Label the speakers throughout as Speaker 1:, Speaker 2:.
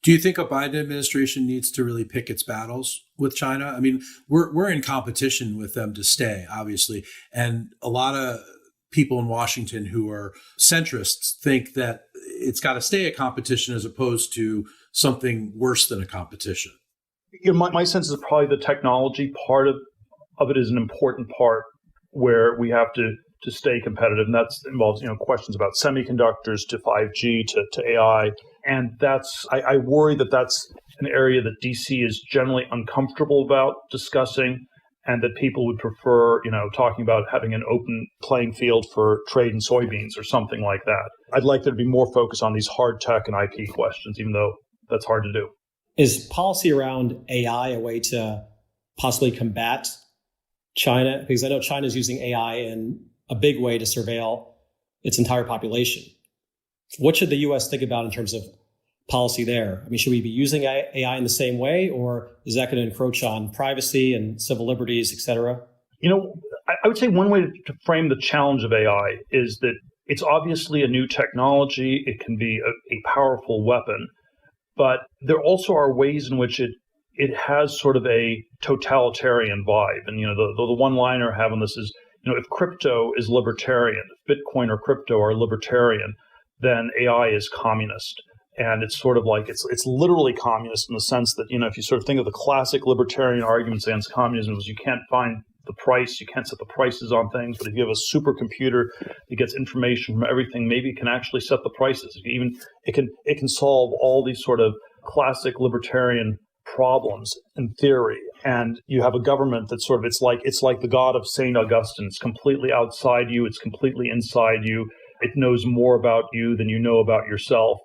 Speaker 1: Do you think a Biden administration needs to really pick its battles with China? I mean, we're in competition with them to stay, obviously. And a lot of people in Washington who are centrists think that it's got to stay a competition as opposed to something worse than a competition.
Speaker 2: My sense is probably the technology part of it is an important part where we have to stay competitive. And that involves, questions about semiconductors to 5G to AI. And I worry that that's an area that DC is generally uncomfortable about discussing, and that people would prefer, talking about having an open playing field for trade in soybeans or something like that. I'd like there to be more focus on these hard tech and IP questions, even though that's hard to do.
Speaker 3: Is policy around AI a way to possibly combat China? Because I know China's using AI in a big way to surveil its entire population. What should the U.S. think about in terms of policy there? I mean, should we be using AI in the same way, or is that going to encroach on privacy and civil liberties, et cetera?
Speaker 2: I would say one way to frame the challenge of AI is that it's obviously a new technology. It can be a powerful weapon, but there also are ways in which it has sort of a totalitarian vibe. And, the one-liner I have on this is, if crypto is libertarian, if Bitcoin or crypto are libertarian, then AI is communist. And it's sort of like, it's literally communist in the sense that, if you sort of think of the classic libertarian arguments against communism, is you can't find the price, you can't set the prices on things, but if you have a supercomputer that gets information from everything, maybe it can actually set the prices. It can solve all these sort of classic libertarian problems in theory. And you have a government that sort of, it's like the God of St. Augustine. It's completely outside you. It's completely inside you. It knows more about you than you know about yourself.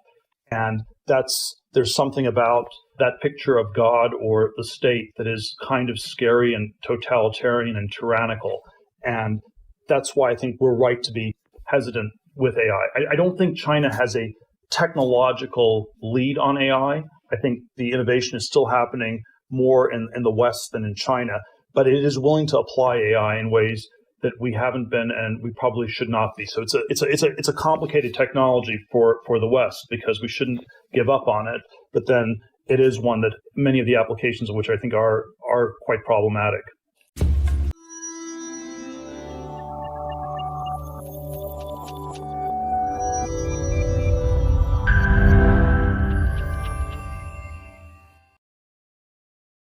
Speaker 2: And there's something about that picture of God or the state that is kind of scary and totalitarian and tyrannical. And that's why I think we're right to be hesitant with AI. I don't think China has a technological lead on AI. I think the innovation is still happening more in the West than in China, but it is willing to apply AI in ways that we haven't been, and we probably should not be. So it's a complicated technology for the West, because we shouldn't give up on it. But then it is one that many of the applications of which I think are quite problematic.